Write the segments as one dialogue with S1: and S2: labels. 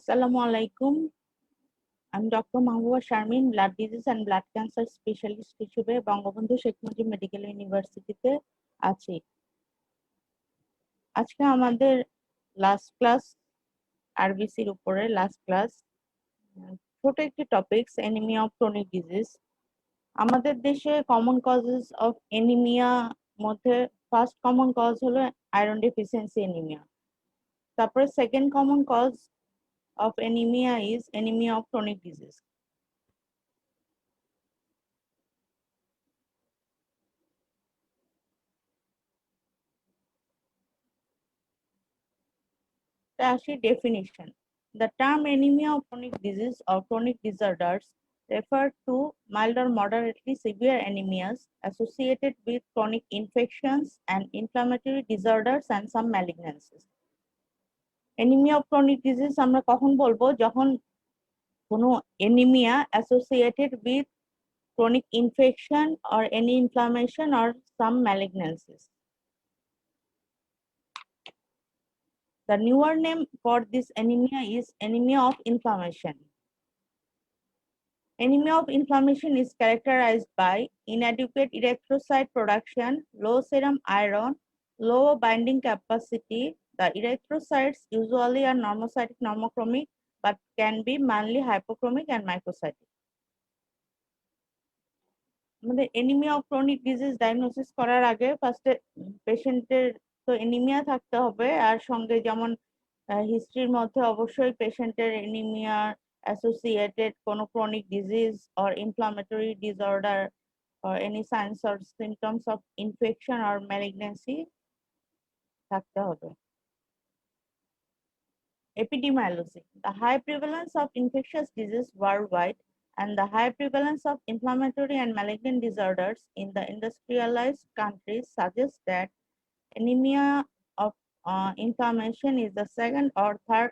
S1: Assalamu alaikum. আমি doctor Mahbuba Sharmin, blood disease and blood cancer specialist হিসেবে Bangabandhu Sheikh Mujib medical ইউনিভার্সিটিতে আছি। আজকে আমাদের লাস্ট ক্লাস আরবিসির উপরে লাস্ট ক্লাস, ছোট একটি topics anaemia of chronic disease. আমাদের দেশে কমন কজেস অফ অ্যানিমিয়া মধ্যে ফার্স্ট কমন কজ হলো আয়রন ডেফিসিয়েন্সি অ্যানিমিয়া। তারপরে second common cause of anaemia is anaemia of chronic disease. Tashi definition. The term anemia of chronic disease or chronic disorders refer to mild or moderately severe anemias associated with chronic infections and inflammatory disorders and some malignancies. Anemia of chronic disease আমরা কখন বলবো? যখন কোনো anemia associated with chronic infection or any inflammation or some malignancies. The newer name for this anemia is anemia of inflammation. Anemia of inflammation is characterized by inadequate erythrocyte production, low serum iron, low binding capacity. The erythrocytes usually are normocytic normochromic but can be mildly hypochromic and microcytic. আমাদের anaemia of chronic disease diagnosis করার আগে ফার্স্টে পেশেন্টের তো anaemia থাকতে হবে, আর সঙ্গে যেমন হিস্ট্রির মধ্যে অবশ্যই পেশেন্টের এনিমিয়া অ্যাসোসিয়েটেড কোনো chronic disease or inflammatory disorder or any signs or symptoms of infection or malignancy থাকতে হবে। Epidemiology. The high prevalence of infectious disease worldwide and the high prevalence of inflammatory and malignant disorders in the industrialized countries suggests that anemia of inflammation is the second or third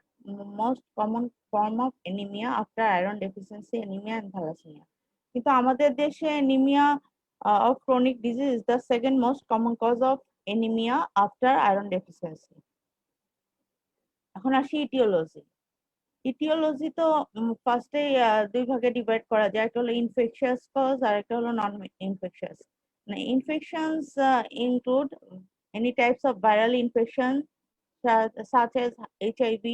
S1: most common form of anemia after iron deficiency anemia and thalassemia. কিন্তু আমাদের দেশে anemia of chronic disease is the second most common cause of anemia after iron deficiency. এখন আসি aetiology. Aetiology তো ফার্স্টে দুই ভাগে divide করা যায়, একটা হলো ইনফেকশাস কজ আর একটা হলো নন ইনফেকশাস। মানে infections include any types of viral infection such as HIV,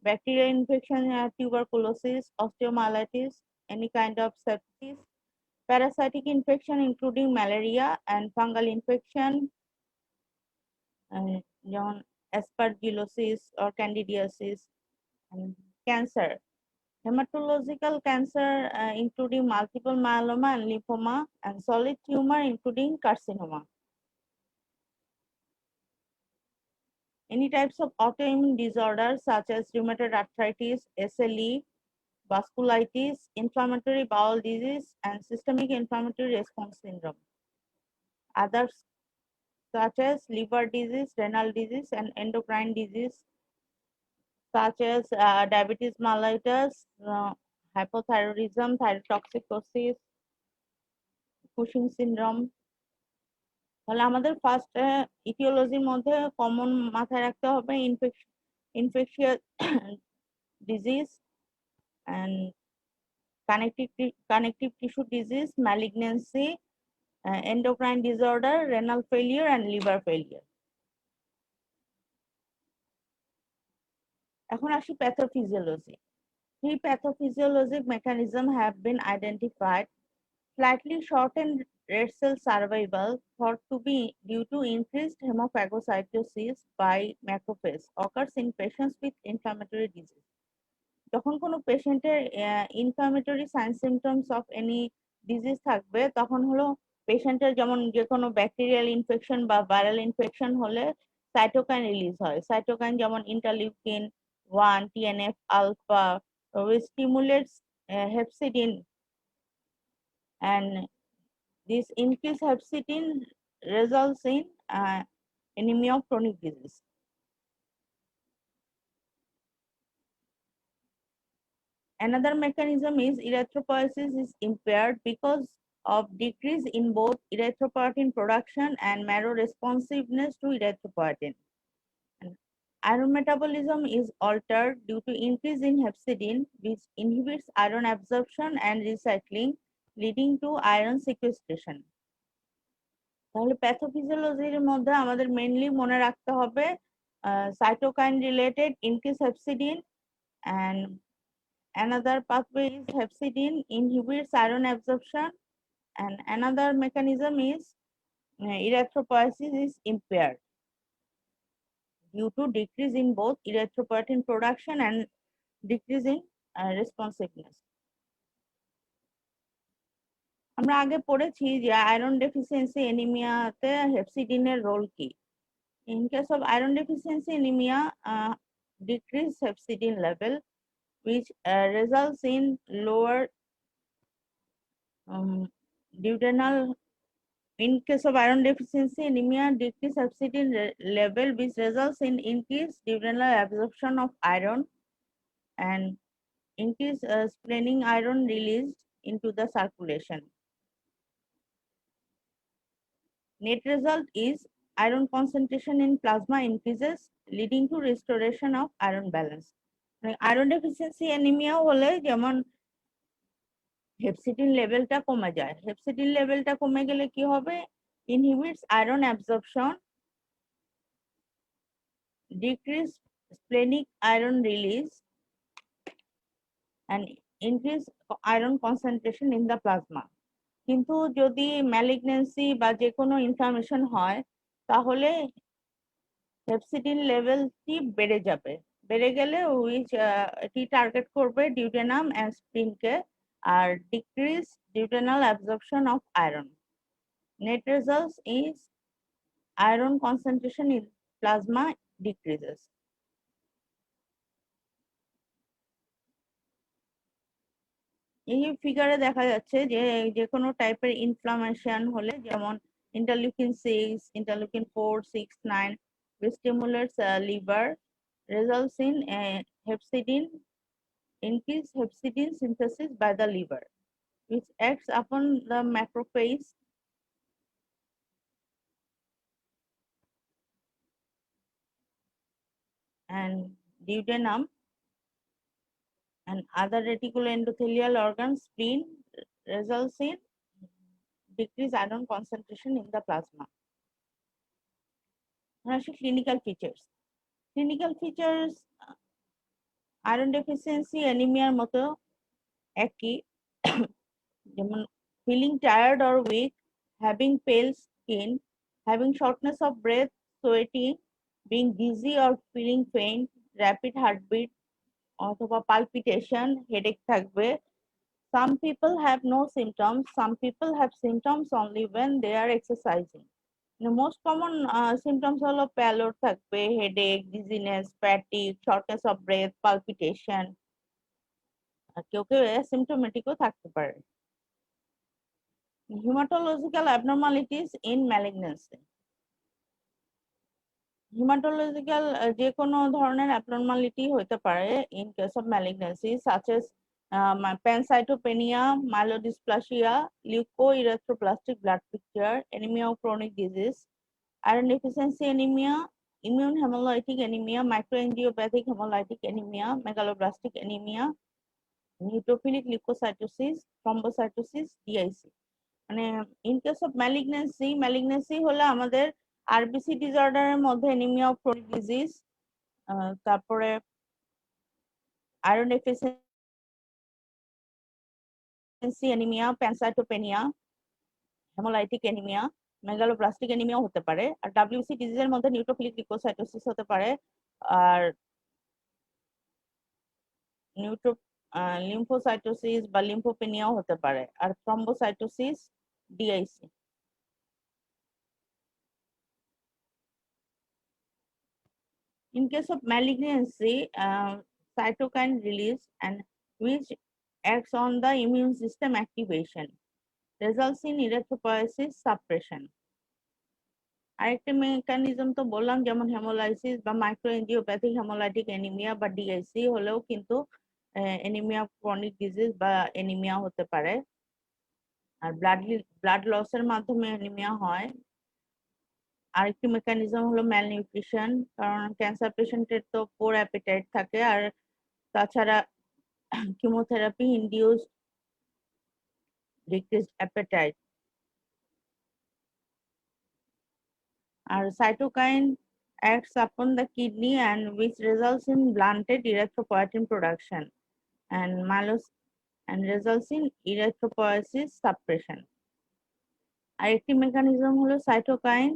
S1: bacterial infection, tuberculosis, osteomyelitis, any kind of sepsis, parasitic infection including malaria and fungal infection, যেমন aspergillosis or candidiasis, and cancer. Hematological cancer including multiple myeloma and lymphoma, and solid tumor including carcinoma. Any types of autoimmune disorders such as rheumatoid arthritis, SLE, vasculitis, inflammatory bowel disease, and systemic inflammatory response syndrome. Others such as liver disease, renal disease, and endocrine disease such as diabetes mellitus, hypothyroidism, thyrotoxicosis, Cushing syndrome. তাহলে আমাদের first ইটিওলজির মধ্যে common মাথায় রাখতে হবে infectious disease and connective tissue disease, malignancy, endocrine disorder, renal failure, and liver failure. এখন আসি pathophysiology. Three pathophysiologic mechanisms have been identified. Slightly shortened red cell survival thought to be due to increased hemophagocytosis by macrophage occurs in patients with inflammatory disease. যখন কোনো পেশেন্টের inflammatory sign symptoms of any disease থাকবে, তখন হলো পেশেন্টের যেমন যে কোনো ব্যাকটেরিয়াল ইনফেকশন বা ভাইরাল ইনফেকশন হলে সাইটোকাইন রিলিজ হয়। সাইটোকাইন যেমন interleukin 1, TNF alpha, which stimulates hepcidin, and this increased hepcidin results in anemia of chronic disease. Another mechanism is erythropoiesis is impaired because of decrease in both erythropoietin production and marrow responsiveness to erythropoietin. And Iron metabolism is altered due to increase in hepcidin, which inhibits iron absorption and recycling, leading to iron sequestration. তাহলে প্যাথোফিজিওলজির মধ্যে আমাদের mainly মনে রাখতে হবে cytokine related increase hepcidin, and another pathway is hepcidin inhibits iron absorption, and another mechanism is erythropoiesis is impaired due to decrease in both erythropoietin production and decrease in responsiveness. আমরা আগে পড়েছি যে iron deficiency অ্যানিমিয়াতে হেপসিডিনের role কি। In case of iron deficiency anemia, decreased hepcidin level, which results in lower duodenal. In case of iron deficiency anemia, decreased hepcidin level, which results in increased duodenal absorption of iron and increased splenic iron released into the circulation. Net result is iron concentration in plasma increases, leading to restoration of iron balance. Iron deficiency anemia হলে যেমন hepcidin লেভেলটা কমে যায়, hepcidin লেভেলটা কমে গেলে কি হবে, inhibits iron absorption, decrease splenic iron release, and increase iron concentration in the plasma. কিন্তু যদি ম্যালিগন্যান্সি বা যে কোনো ইনফ্লামেশন হয় তাহলে হেপসিডিন লেভেলটি বেড়ে যাবে, বেড়ে গেলে উইচ এটি টার্গেট করবে ডিউটেনাম অ্যান্ড স্প্লিনকে আর decrease duodenal absorption of iron. Net results is iron concentration in plasma decreases. এই ফিগারে দেখা যাচ্ছে যে যে কোনো টাইপের ইনফ্লামেশন হলে যেমন interleukin 6, interleukin 4, 6, 9 which stimulates liver, results in hepcidin, increased hepcidin synthesis by the liver, which acts upon the macrophage and duodenum and other reticuloendothelial organs, spleen, results in decreased iron concentration in the plasma. Clinical features. Clinical features iron deficiency anemia মতো একই, যেমন feeling tired or weak, having pale skin, having shortness of breath, sweating, being dizzy or feeling faint, rapid heartbeat অথবা palpitation, headache থাকবে. Some people have no symptoms, some people have symptoms only when they are exercising. The most common symptoms হলো pallor থাকবে, headache, dizziness, fatigue, shortness of breath, palpitation. কেউ কেউ অ্যাসিম্পটোমেটিকও থাকতে পারে। Hematological abnormalities in malignancy. Hematological যে কোনো ধরনের abnormality হতে পারে in case of malignancy such as pancytopenia, myelodysplasia, leukoerythroblastic blood picture, anemia of chronic disease, iron deficiency anemia, immune hemolytic anemia, microangiopathic hemolytic anemia, megaloblastic anemia, neutrophilic leukocytosis, thrombocytosis, DIC. মানে in case of malignancy হলে আমাদের RBC ডিসঅর্ডারের মধ্যে anaemia of chronic disease, তারপরে iron deficiency anaemia, pancytopenia, haemolytic anaemia, megaloblastic anaemia হতে পারে। আর WC ডিজিজের মধ্যে neutrophilic leucocytosis হতে পারে, আর লিম্ফোসাইটোসিস বা লিম্ফোপেনিয়াও হতে পারে, আর thrombocytosis, DIC. In case of malignancy, cytokine release and which acts on the immune system activation results in erythropoiesis suppression. আরেকটা মেকানিজম তো বললাম যেমন হেমোলাইসিস বা মাইক্রোএনজিওপ্যাথিক হেমোলাইটিক অ্যানিমিয়া বা ডিআইসি হলেও কিন্তু অ্যানিমিয়া ক্রনিক ডিজিজ বা অ্যানিমিয়া হতে পারে। আর ব্লাড লসের মাধ্যমে অ্যানিমিয়া হয়। আরেকটি মেকানিজম হলো ম্যালনিউট্রিশন, কারণ ক্যান্সার পেশেন্টের তো পোর অ্যাপিটাইট থাকে, আর তাছাড়া chemotherapy induced decreased appetite. Our cytokine acts upon the kidney and which results in blunted erythropoietin production and results in erythropoiesis suppression. আরেকটি মেকানিজম হলো cytokine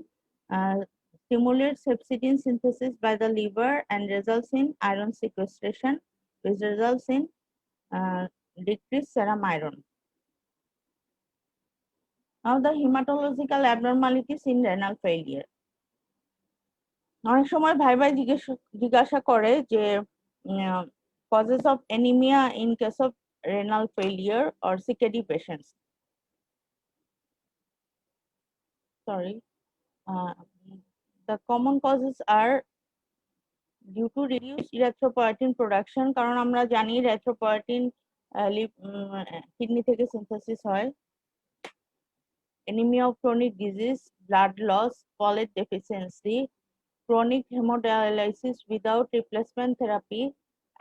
S1: stimulates hepcidin synthesis by the liver and results in iron sequestration, which results in decreased serum iron. Now the hematological abnormalities in renal failure. অনেক সময় ভাই ভাই জিজ্ঞাসা করে যে causes of anemia in case of renal failure or CKD patients. Sorry. The common causes are due to reduced erythropoietin production, কারণ আমরা জানি erythropoietin কিডনি থেকে সিনথেসিস হয়, anemia of chronic disease, blood loss, folate deficiency, chronic hemodialysis without replacement therapy,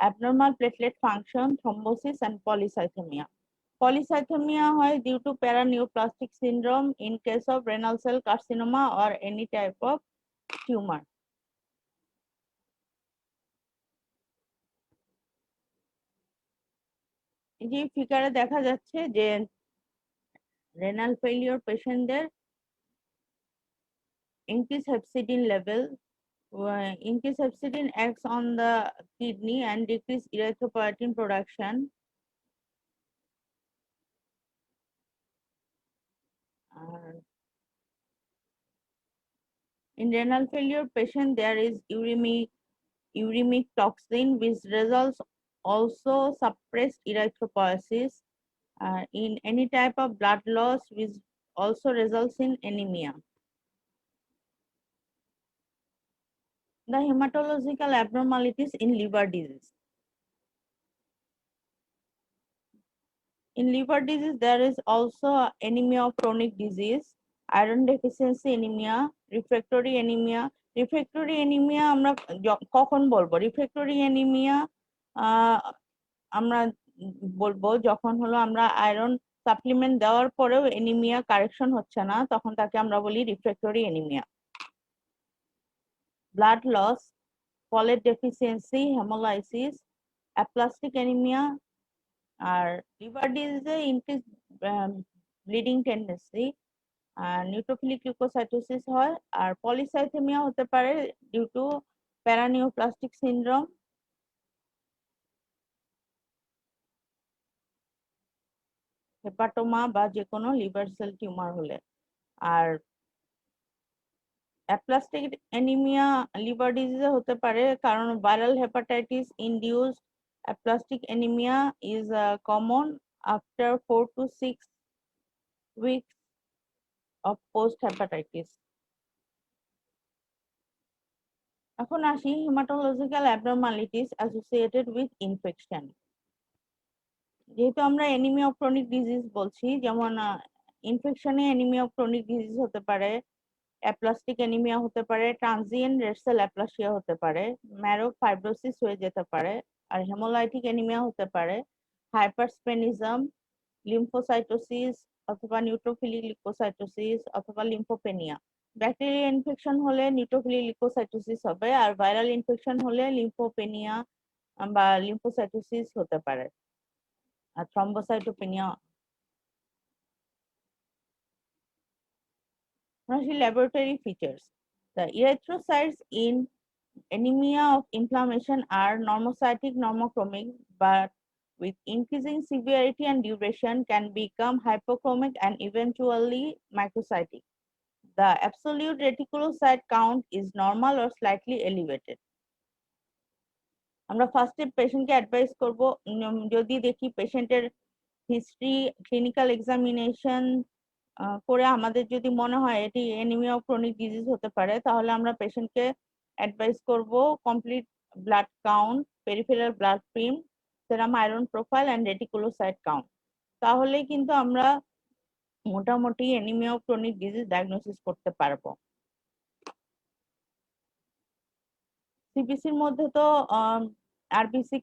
S1: abnormal platelet function, thrombosis, and polycythemia. Polycythemia হয় due to paraneoplastic syndrome in case of renal cell carcinoma or any type of tumor. এই যে ফিগারে দেখা যাচ্ছে যে renal failure পেশেন্টদের increased hepcidin level. Increased hepcidin acts on the kidney and decrease erythropoietin production. In renal failure patient, there is uremic toxin, which results also suppressed erythropoiesis. In any type of blood loss, which also results in anemia. The hematological abnormalities in liver disease. In liver disease, there is also anemia of chronic disease, iron deficiency anemia, refractory anemia. Refractory anemia আমরা কখন বলবো? Refractory anemia আমরা বলবো যখন হলো আমরা iron supplement দেওয়ার পরেও এনিমিয়া কারেকশন হচ্ছে না, তখন তাকে আমরা বলি refractory anaemia. Blood loss, folate deficiency, haemolysis, aplastic anaemia, আর লিভার ডিজিজে increase bleeding tendency, neutrophilic leucocytosis হয়, আর পলিসাইথেমিয়া হতে পারে due to paraneoplastic syndrome, hepatoma বা যে কোনো লিভার সেল টিউমার হলে। আর অ্যাপ্লাস্টিক অ্যানিমিয়া লিভার ডিজিজে হতে পারে কারণ viral hepatitis induced aplastic anaemia is common after 4 to 6 weeks of post hepatitis. এখন আসি hematological abnormalities associated with infection. যেহেতু আমরা অ্যানিমিয়া অফ ক্রনিক ডিজিজ বলছি, যেমন ইনফেকশনে অ্যানিমিয়া অফ ক্রনিক ডিজিজ হতে পারে, অ্যাপ্লাস্টিক অ্যানিমিয়া হতে পারে, ট্রানজিয়েন্ট রেড সেল অ্যাপ্লাসিয়া হতে পারে, ম্যারো ফাইব্রোসিস হয়ে যেতে পারে, আর হেমোলাইটিক অ্যানিমিয়া হতে পারে, হাইপারস্পেনিজম, লিম্ফোসাইটোসিস অথবা নিউট্রোফিলিক লিউকোসাইটোসিস অথবা লিম্ফোপেনিয়া। ব্যাকটেরিয়া ইনফেকশন হলে নিউট্রোফিলিক লিউকোসাইটোসিস হবে, আর ভাইরাল ইনফেকশন হলে লিম্ফোপেনিয়া বা লিম্ফোসাইটোসিস হতে পারে, আর thrombocytopenia. Laboratory features. The erythrocytes in anemia of inflammation are normocytic normochromic, but with increasing severity and duration can become hypochromic and eventually microcytic. The absolute reticulocyte count is normal or slightly elevated. আমরা ফার্স্টে পেশেন্টকে advice করব, যদি দেখি পেশেন্টের history, clinical examination করে আমাদের যদি মনে হয় এটি অ্যানিমিয়া অফ ক্রনিক ডিজিজ হতে পারে, তাহলে আমরা পেশেন্টকে অ্যাডভাইস করব complete blood count, peripheral blood film, serum iron profile and reticulocyte count. তাহলেই কিন্তু আমরা মোটামুটি anaemia of chronic disease diagnosis করতে পারবো। সিবিসির মধ্যে তো আরবিসি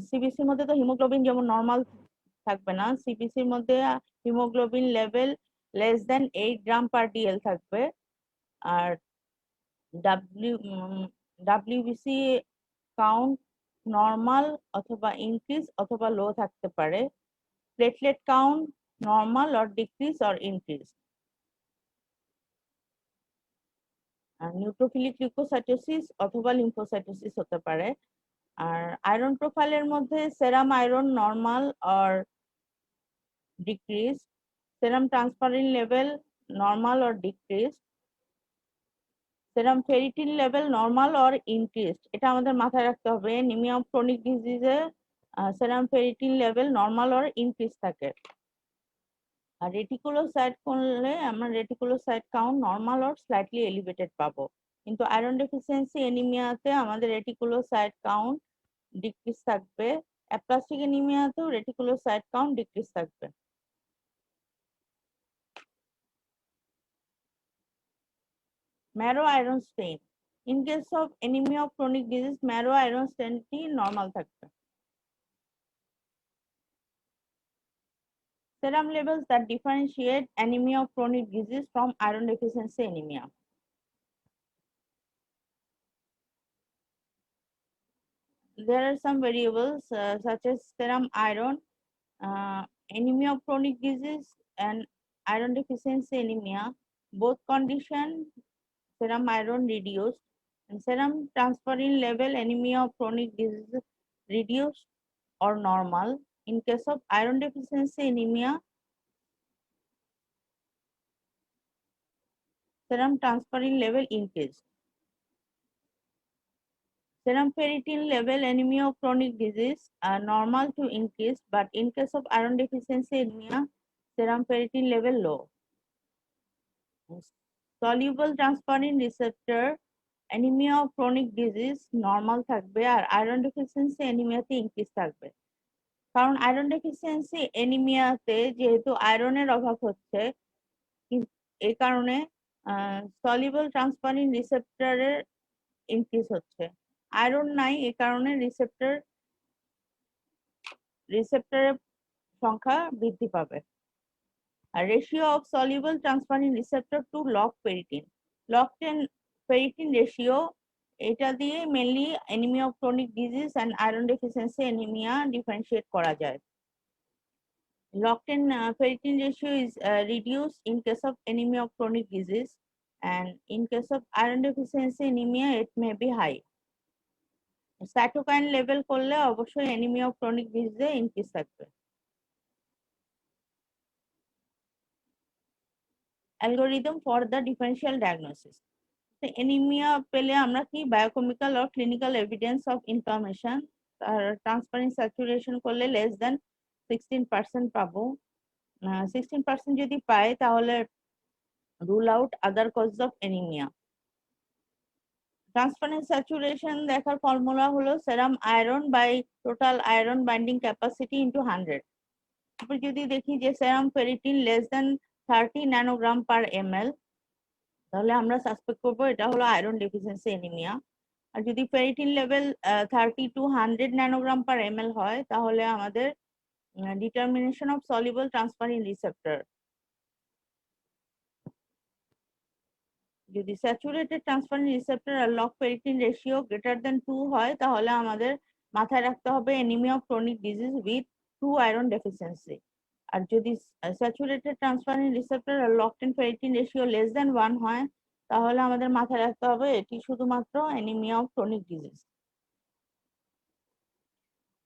S1: সিবিসির মধ্যে তো হিমোগ্লোবিন যেমন নর্মাল থাকবে না, সিবিসির মধ্যে হিমোগ্লোবিন লেভেল লেস দেন 8 গ্রাম/dl থাকবে। আর ডাব্লিউবিসি কাউন্ট নর্মাল অথবা ইনক্রিজ অথবা লো থাকতে পারে। Platelet count normal or decrease or increase. আর নিউট্রোফিলিক লিউকোসাইটোসিস অথবা লিম্ফোসাইটোসিস হতে পারে। আর আয়রন প্রোফাইলের মধ্যে serum iron normal or decrease, serum transferrin level normal or decrease, serum ferritin level normal or increased. এটা আমাদের মাথায় রাখতে হবে, অ্যানিমিয়া অফ ক্রনিক ডিজিজে serum ferritin level normal or increase থাকে। আর রেটিকুলোসাইট করলে আমরা reticulocyte count normal or slightly elevated পাবো। কিন্তু আয়রন ডেফিসিয়েন্সি এনিমিয়াতে আমাদের রেটিকুলোসাইট কাউন্ট ডিক্রিজ থাকবে। অ্যাপ্লাস্টিক এনিমিয়াতেও রেটিকুলোসাইট কাউন্ট ডিক্রিজ থাকবে। Marrow iron stain, in case of anaemia of chronic disease marrow iron স্টেইনটি নর্মাল থাকবে। Serum levels that differentiate anemia of chronic disease from iron deficiency anemia. There are some variables such as serum iron, anemia of chronic disease, and iron deficiency anemia. Both condition serum iron reduced, and serum transferrin level anemia of chronic disease reduced or normal. In case of iron deficiency anemia, serum transferrin level increased. Serum ferritin level anemia of chronic disease are normal to increase, but in case of iron deficiency anemia, serum ferritin level low. Soluble transferrin receptor anemia of chronic disease normal থাকবে, আর iron deficiency anemia-তে increase থাকবে। কারণ iron deficiency anemia-তে যেহেতু আয়রনের অভাব হচ্ছে, এই কারণে soluble transferrin receptor-এর ইনক্রিজ হচ্ছে। আয়রন নাই, এই কারণে রিসেপ্টরের সংখ্যা বৃদ্ধি পাবে। আর ratio of soluble transferrin receptor to log ferritin, log ferritin ratio, এটা দিয়ে mainly anaemia of chronic disease and iron deficiency anaemia differentiate করা যায়। Locked-in ferritin ratio is reduced in case of anemia of chronic disease, and in case of iron deficiency anemia, it may be high. Cytokine level করলে অবশ্যই anaemia of chronic ডিজিজে increase থাকবে। Algorithm for the differential diagnosis, anaemia পেলে আমরা কি biochemical or clinical evidence of inflammation, আর transparent saturation করলে less than 16% পাবো। 16% যদি পাই তাহলে rule out other cause of anaemia. Transparent saturation দেখার ফর্মুলা হলো serum iron by total iron binding capacity into 100। তারপর যদি দেখি যে serum ferritin less than 30 nanograms/ml, তাহলে আমরা সাসপেক্ট করবো এটা হলো আয়রন ডেফিসিয়েন্সি অ্যানিমিয়া। আর যদি ফেরিটিন লেভেল 30 to 100 nanograms/ml হয়, তাহলে আমাদের determination of soluble transferrin receptor. যদি স্যাচুরেটেড ট্রান্সফারিন রিসেপ্টর আর log ferritin ratio greater than 2 হয়, তাহলে আমাদের মাথায় রাখতে হবে anaemia of chronic disease with 2 iron deficiency. আর যদি স্যাচুরেটেড ট্রান্সফারিন রিসেপ্টর আর log ferritin ratio less than 1 হয়, তাহলে আমাদের মাথায় রাখতে হবে এটি শুধুমাত্র অ্যানিমিয়া অফ ক্রনিক ডিজিজ।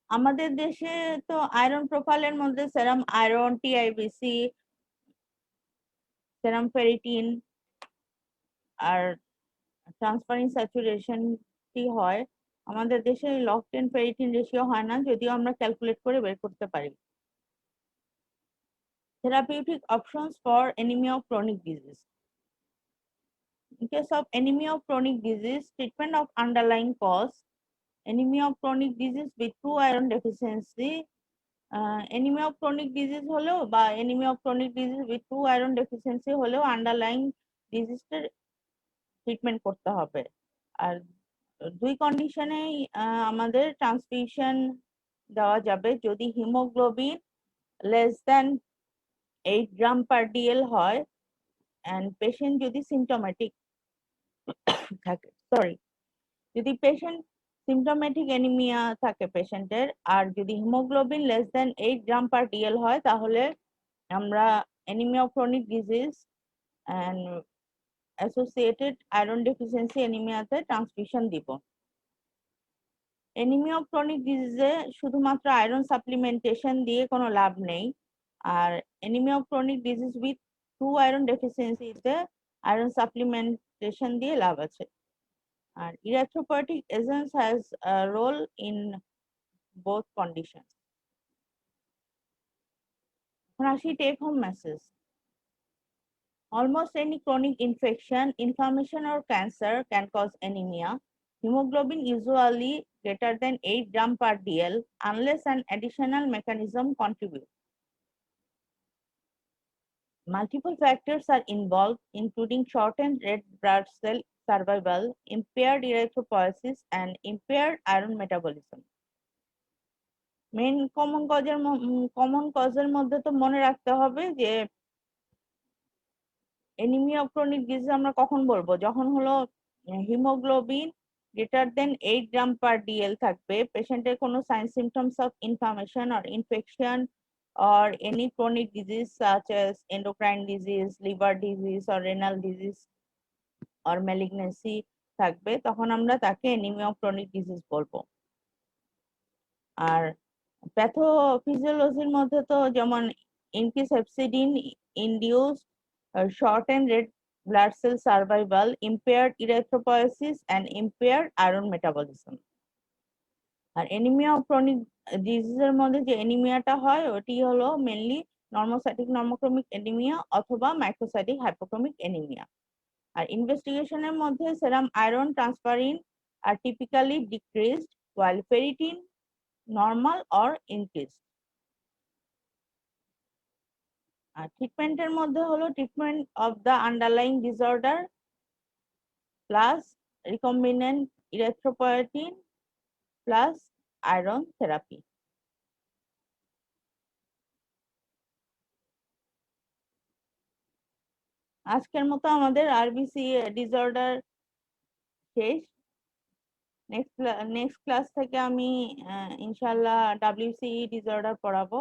S1: আমাদের দেশে তো আয়রন প্রোফাইলের মধ্যে serum iron, TIBC, serum ferritin আর ট্রান্সফারিন স্যাচুরেশনটি হয়। আমাদের দেশে লকড-ইন ফেরিটিন রেশিও হয় না, যদিও আমরা ক্যালকুলেট করে বের করতে পারি। Therapeutic options for anemia of chronic disease. In case of anemia of chronic disease, treatment of underlying cause, anemia of chronic disease with 2 iron deficiency, anemia of chronic disease হলেও বা anemia of chronic disease with 2 iron deficiency হলেও underlying disease treatment করতে হবে। আর দুই কন্ডিশনেই আমাদের transfusion দেওয়া যাবে। যদি haemoglobin less than 8 gram per DL হয় অ্যান্ড পেশেন্ট যদি সিমটোমেটিক থাকে, যদি পেশেন্ট সিমটোমেটিক অ্যানিমিয়া থাকে পেশেন্টের, আর যদি haemoglobin less than 8 gram per DL হয়, তাহলে আমরা anaemia chronic disease and associated iron deficiency অ্যানিমিয়াতে ট্রান্সফিউশন দিব। অ্যানিমিয়া ক্রনিক ডিজিজে শুধুমাত্র আয়রন সাপ্লিমেন্টেশন দিয়ে কোনো লাভ নেই, আর anaemia chronic disease with true iron ডেফিসিয়েন্সিতে আয়রন সাপ্লিমেন্টেশন দিয়ে লাভ আছে। আর erythropoietic agents has a role in both conditions. Rashi take home message. Almost any chronic infection, inflammation or cancer can cause anemia. Hemoglobin usually greater than 8 gram per DL unless an additional mechanism contributes. Multiple factors are involved, including shortened red blood cell survival, impaired erythropoiesis, and impaired iron metabolism. Main common কজের মধ্যে তো মনে রাখতে হবে যে anaemia chronic disease আমরা কখন বলবো, যখন হলো haemoglobin greater than 8 gram per DL থাকবে, পেশেন্টের কোনো sign symptoms of inflammation or infection or any chronic disease such as endocrine disease, liver disease or renal disease or malignancy থাকবে, তখন আমরা তাকে অ্যানিমিয়া ক্রনিক ডিজিজ বলবো। আর প্যাথোফিজিওলজির মধ্যে তো যেমন increase hepcidin induced shortened red blood cell survival, impaired erythropoiesis and impaired iron metabolism. আর anaemia chronic ডিজিজের মধ্যে যে অ্যানিমিয়াটা হয় ওটি হলো মেইনলি নর্মোসাইটিক নর্মোক্রমিক অ্যানিমিয়া অথবা মাইক্রোসাইটিক হাইপোক্রমিক অ্যানিমিয়া। আর ইনভেস্টিগেশনের মধ্যে সেরাম আয়রন ট্রান্সফারিন আর typically decreased while ferritin normal or increased. আর ট্রিটমেন্টের মধ্যে হলো treatment of the underlying disorder plus recombinant erythropoietin plus iron therapy. আজকের মতো আমাদের আরবিসি ডিসঅর্ডার শেষ। নেক্সট ক্লাস থেকে আমি ইনশাআল্লাহ ডাব্লিউসি ডিসঅর্ডার পড়াবো।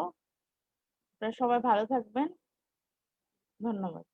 S1: আপনারা সবাই ভালো থাকবেন, ধন্যবাদ।